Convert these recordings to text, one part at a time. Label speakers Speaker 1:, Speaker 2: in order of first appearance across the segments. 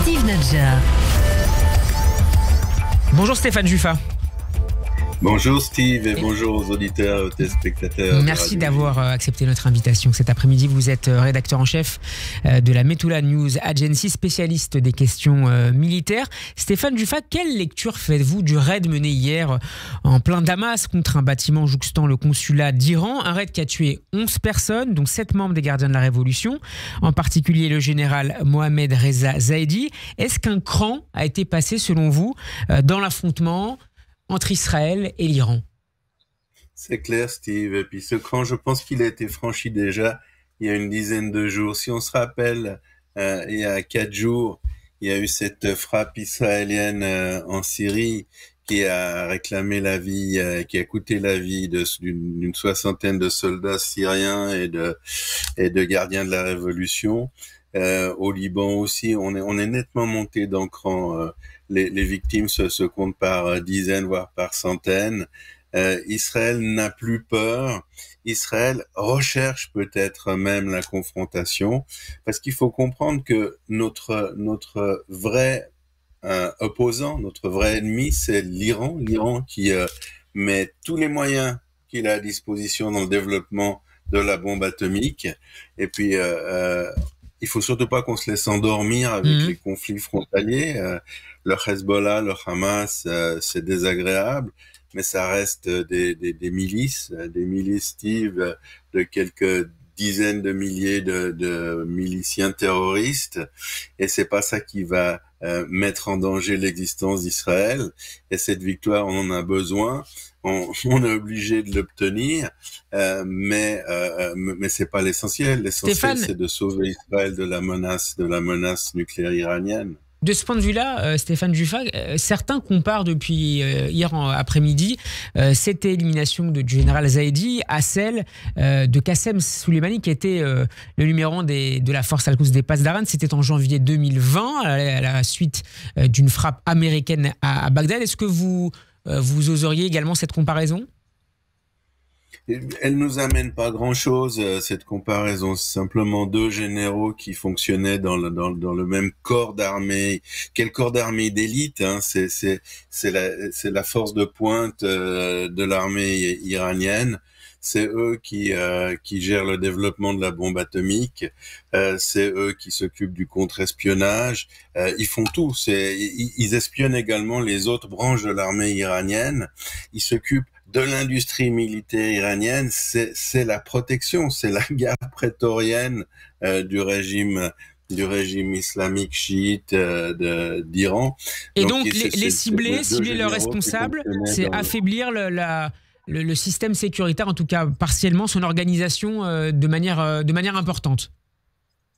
Speaker 1: Steve Nadja.
Speaker 2: Bonjour Stéphane Juffa.
Speaker 3: Bonjour Steve et bonjour aux auditeurs et aux téléspectateurs.
Speaker 2: Merci d'avoir accepté notre invitation. Cet après-midi, vous êtes rédacteur en chef de la Metula News Agency, spécialiste des questions militaires. Stéphane Juffa, quelle lecture faites-vous du raid mené hier en plein Damas contre un bâtiment jouxtant le consulat d'Iran? Un raid qui a tué 11 personnes, dont 7 membres des gardiens de la Révolution, en particulier le général Mohamed Reza Zaidi. Est-ce qu'un cran a été passé, selon vous, dans l'affrontement entre Israël et l'Iran?
Speaker 3: C'est clair, Steve. Et puis ce cran, je pense qu'il a été franchi déjà il y a une dizaine de jours. Si on se rappelle, il y a 4 jours, il y a eu cette frappe israélienne en Syrie qui a réclamé la vie, qui a coûté la vie d'une soixantaine de soldats syriens et de gardiens de la Révolution. Au Liban aussi, on est nettement monté d'un cran. Les victimes se comptent par dizaines, voire par centaines. Israël n'a plus peur. Israël recherche peut-être même la confrontation, parce qu'il faut comprendre que notre vrai opposant, notre vrai ennemi, c'est l'Iran. L'Iran qui met tous les moyens qu'il a à disposition dans le développement de la bombe atomique. Et puis il faut surtout pas qu'on se laisse endormir avec les conflits frontaliers. Le Hezbollah, le Hamas, c'est désagréable, mais ça reste des milices, Steve, de quelques dizaines de milliers de miliciens terroristes, et c'est pas ça qui va mettre en danger l'existence d'Israël. Et cette victoire, on en a besoin. On est obligé de l'obtenir, mais c'est pas l'essentiel. L'essentiel,
Speaker 2: Stéphane,
Speaker 3: c'est de sauver Israël de la menace nucléaire iranienne.
Speaker 2: De ce point de vue-là, Stéphane Juffa, certains comparent depuis hier après-midi cette élimination du général Zaidi à celle de Qassem Soleimani, qui était le numéro 1 de la force Al-Quds des Passes d'Aran. C'était en janvier 2020, à la suite d'une frappe américaine à Bagdad. Est-ce que vous oseriez également cette comparaison?
Speaker 3: Elle nous amène pas grand-chose, cette comparaison. C'est simplement deux généraux qui fonctionnaient dans le même corps d'armée. Quel corps d'armée d'élite, hein? C'est la force de pointe de l'armée iranienne. C'est eux qui gèrent le développement de la bombe atomique. C'est eux qui s'occupent du contre-espionnage. Ils font tout. Ils espionnent également les autres branches de l'armée iranienne. Ils s'occupent de l'industrie militaire iranienne. C'est la protection, c'est la garde prétorienne du régime islamique chiite d'Iran.
Speaker 2: Et donc les cibler leurs responsables, c'est affaiblir le système sécuritaire, en tout cas partiellement, son organisation de manière importante.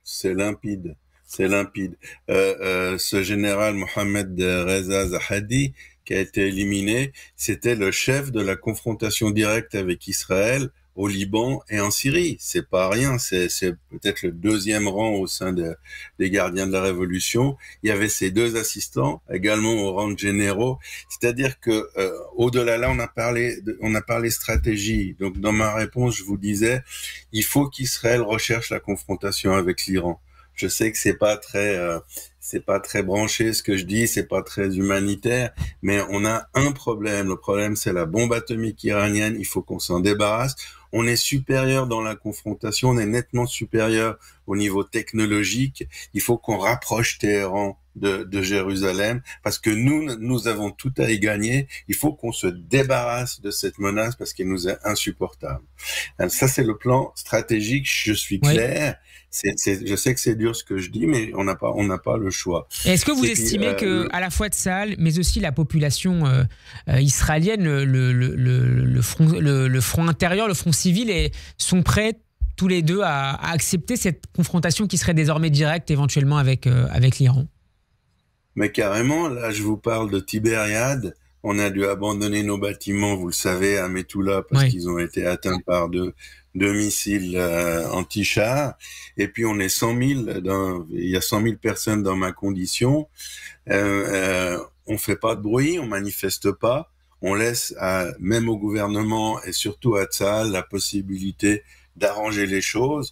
Speaker 3: C'est limpide. Ce général Mohamed Reza Zaidi, qui a été éliminé, c'était le chef de la confrontation directe avec Israël au Liban et en Syrie. C'est pas rien, c'est peut-être le deuxième rang au sein des gardiens de la Révolution. Il y avait ses deux assistants, également au rang de généraux. C'est-à-dire que au-delà là, on a parlé stratégie. Donc dans ma réponse, je vous disais, il faut qu'Israël recherche la confrontation avec l'Iran. Je sais que c'est pas très branché ce que je dis, c'est pas très humanitaire, mais on a un problème. Le problème, c'est la bombe atomique iranienne. Il faut qu'on s'en débarrasse. On est supérieur dans la confrontation, on est nettement supérieur au niveau technologique. Il faut qu'on rapproche Téhéran de Jérusalem, parce que nous avons tout à y gagner. Il faut qu'on se débarrasse de cette menace parce qu'elle nous est insupportable. Alors, ça, c'est le plan stratégique. Je suis clair. Oui. Je sais que c'est dur ce que je dis, mais on n'a pas le choix.
Speaker 2: Est-ce que vous estimez que à la fois Tsahal, mais aussi la population israélienne, le front intérieur, le front civil, sont prêts tous les deux à accepter cette confrontation qui serait désormais directe, éventuellement avec l'Iran?
Speaker 3: Mais carrément, là, je vous parle de Tibériade. On a dû abandonner nos bâtiments, vous le savez, à Metula, parce qu'ils ont été atteints par deux missiles anti-chars. Et puis, on est 100 000, il y a 100 000 personnes dans ma condition. On fait pas de bruit, on manifeste pas. On laisse même au gouvernement et surtout à Tsahal la possibilité d'arranger les choses,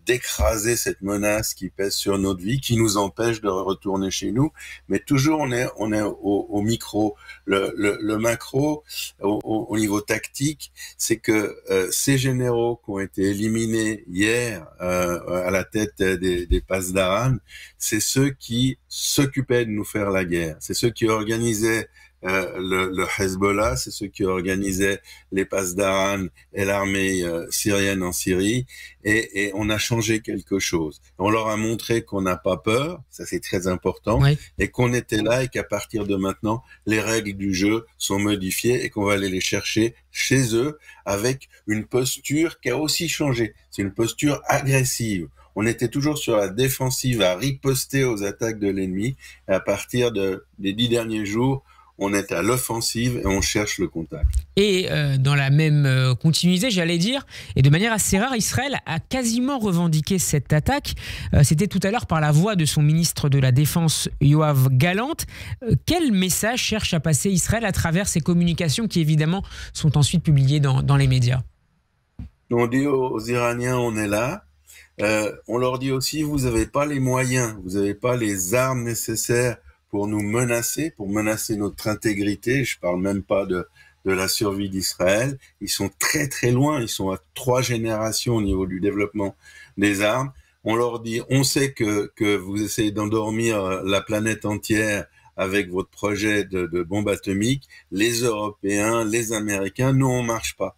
Speaker 3: d'écraser cette menace qui pèse sur notre vie, qui nous empêche de retourner chez nous. Mais toujours, on est au micro. Le macro, au niveau tactique, c'est que ces généraux qui ont été éliminés hier à la tête des Pasdaran, c'est ceux qui s'occupaient de nous faire la guerre. C'est ceux qui organisaient le Hezbollah, c'est ceux qui organisaient les Pasdaran et l'armée syrienne en Syrie, et on a changé quelque chose. On leur a montré qu'on n'a pas peur, ça c'est très important, oui, et qu'on était là et qu'à partir de maintenant, les règles du jeu sont modifiées et qu'on va aller les chercher chez eux avec une posture qui a aussi changé. C'est une posture agressive. On était toujours sur la défensive à riposter aux attaques de l'ennemi, et à partir des 10 derniers jours, on est à l'offensive et on cherche le contact.
Speaker 2: Et dans la même continuité, j'allais dire, et de manière assez rare, Israël a quasiment revendiqué cette attaque. C'était tout à l'heure par la voix de son ministre de la Défense, Yoav Gallant. Quel message cherche à passer Israël à travers ces communications qui, évidemment, sont ensuite publiées dans les médias?
Speaker 3: On dit aux Iraniens, on est là. On leur dit aussi, vous n'avez pas les moyens, vous n'avez pas les armes nécessaires pour nous menacer, pour menacer notre intégrité. Je parle même pas de la survie d'Israël. Ils sont très très loin, ils sont à 3 générations au niveau du développement des armes. On leur dit, on sait que vous essayez d'endormir la planète entière avec votre projet de bombe atomique. Les Européens, les Américains, nous on marche pas.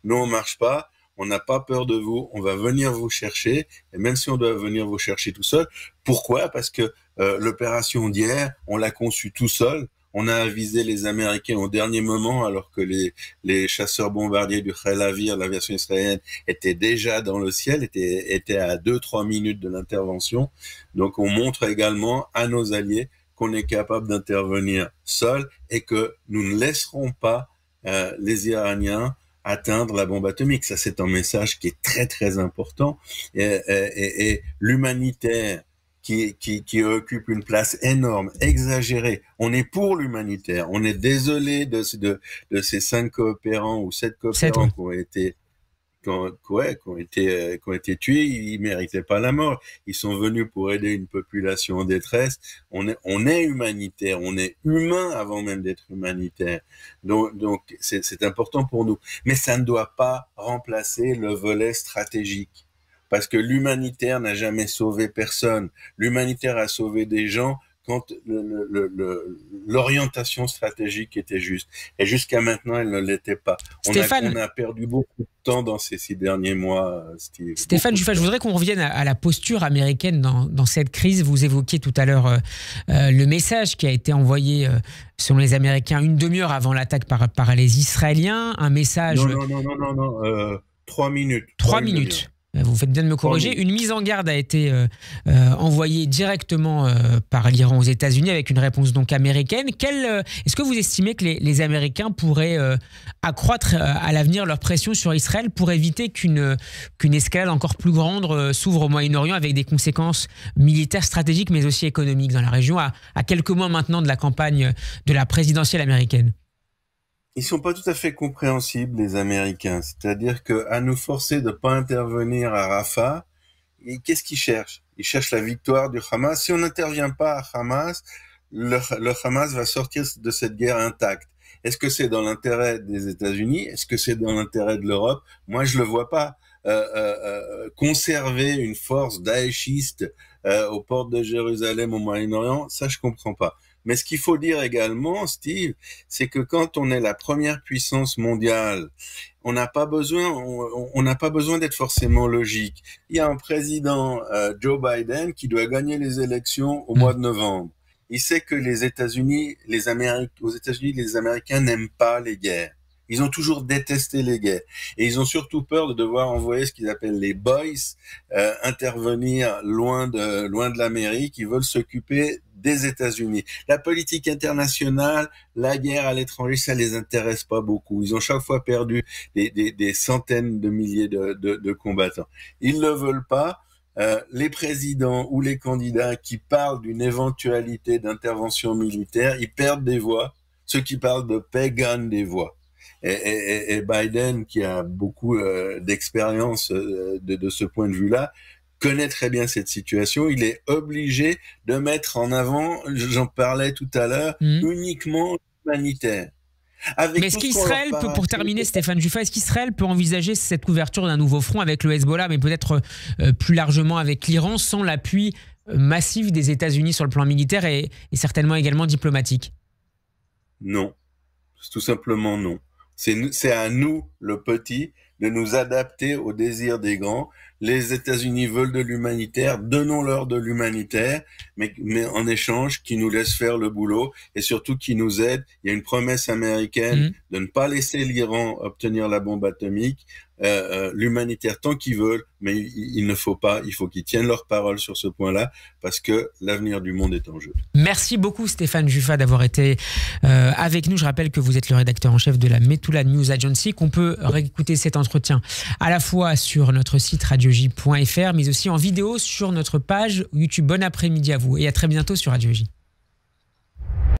Speaker 3: Nous on marche pas. On n'a pas peur de vous, on va venir vous chercher, et même si on doit venir vous chercher tout seul. Pourquoi? Parce que l'opération d'hier, on l'a conçue tout seul. On a avisé les Américains au dernier moment, alors que les chasseurs bombardiers du Khel Avir, l'aviation israélienne, étaient déjà dans le ciel, étaient à 2-3 minutes de l'intervention. Donc on montre également à nos alliés qu'on est capable d'intervenir seul et que nous ne laisserons pas les Iraniens atteindre la bombe atomique. Ça, c'est un message qui est très, très important. Et l'humanitaire qui occupe une place énorme, exagérée. On est pour l'humanitaire. On est désolé de ces 5 coopérants ou 7 coopérants qui ont été tués. Ils méritaient pas la mort. Ils sont venus pour aider une population en détresse. On est humanitaire. On est humain avant même d'être humanitaire. Donc c'est important pour nous. Mais ça ne doit pas remplacer le volet stratégique. Parce que l'humanitaire n'a jamais sauvé personne. L'humanitaire a sauvé des gens quand l'orientation stratégique était juste. Et jusqu'à maintenant, elle ne l'était pas. On a perdu beaucoup de temps dans ces 6 derniers mois, Steve.
Speaker 2: Stéphane Dufay, je voudrais qu'on revienne à la posture américaine dans cette crise. Vous évoquiez tout à l'heure le message qui a été envoyé, selon les Américains, une demi-heure avant l'attaque par les Israéliens. Un message...
Speaker 3: Non. 3 minutes.
Speaker 2: 3 minutes. Vous faites bien de me corriger. Une mise en garde a été envoyée directement par l'Iran aux États-Unis avec une réponse donc américaine. Est-ce que vous estimez que les Américains pourraient accroître à l'avenir leur pression sur Israël pour éviter qu'une escalade encore plus grande s'ouvre au Moyen-Orient avec des conséquences militaires, stratégiques mais aussi économiques dans la région à quelques mois maintenant de la campagne de la présidentielle américaine?
Speaker 3: Ils sont pas tout à fait compréhensibles, les Américains. C'est-à-dire que à nous forcer de pas intervenir à Rafah, qu'est-ce qu'ils cherchent? Ils cherchent la victoire du Hamas. Si on n'intervient pas à Hamas, le Hamas va sortir de cette guerre intacte. Est-ce que c'est dans l'intérêt des États-Unis? Est-ce que c'est dans l'intérêt de l'Europe? Moi, je le vois pas. Conserver une force daéchiste aux portes de Jérusalem au Moyen-Orient, ça, je comprends pas. Mais ce qu'il faut dire également, Steve, c'est que quand on est la première puissance mondiale, on n'a pas besoin d'être forcément logique. Il y a un président, Joe Biden, qui doit gagner les élections au mois de novembre. Il sait que les États-Unis, aux États-Unis, les Américains n'aiment pas les guerres. Ils ont toujours détesté les guerres. Et ils ont surtout peur de devoir envoyer ce qu'ils appellent les boys, intervenir loin de l'Amérique. Ils veulent s'occuper des États-Unis. La politique internationale, la guerre à l'étranger, ça les intéresse pas beaucoup. Ils ont chaque fois perdu des centaines de milliers de combattants. Ils ne veulent pas. Les présidents ou les candidats qui parlent d'une éventualité d'intervention militaire, ils perdent des voix. Ceux qui parlent de paix gagnent des voix. Et Biden, qui a beaucoup d'expérience de ce point de vue-là, connaît très bien cette situation. Il est obligé de mettre en avant, j'en parlais tout à l'heure, uniquement l'humanitaire.
Speaker 2: Mais est-ce qu'Israël peut, pour terminer, Stéphane Juffa, est-ce qu'Israël peut envisager cette ouverture d'un nouveau front avec le Hezbollah, mais peut-être plus largement avec l'Iran, sans l'appui massif des États-Unis sur le plan militaire et certainement également diplomatique?
Speaker 3: Non, tout simplement non. C'est à nous, le petit, de nous adapter aux désirs des grands. Les États-Unis veulent de l'humanitaire, donnons-leur de l'humanitaire, mais en échange, qui nous laissent faire le boulot et surtout qui nous aident. Il y a une promesse américaine de ne pas laisser l'Iran obtenir la bombe atomique, l'humanitaire tant qu'ils veulent, mais il ne faut pas, il faut qu'ils tiennent leur parole sur ce point-là parce que l'avenir du monde est en jeu.
Speaker 2: Merci beaucoup Stéphane Juffa d'avoir été avec nous. Je rappelle que vous êtes le rédacteur en chef de la Metula News Agency, qu'on peut réécouter cet entretien à la fois sur notre site radioj.fr mais aussi en vidéo sur notre page YouTube. Bon après-midi à vous et à très bientôt sur Radio J.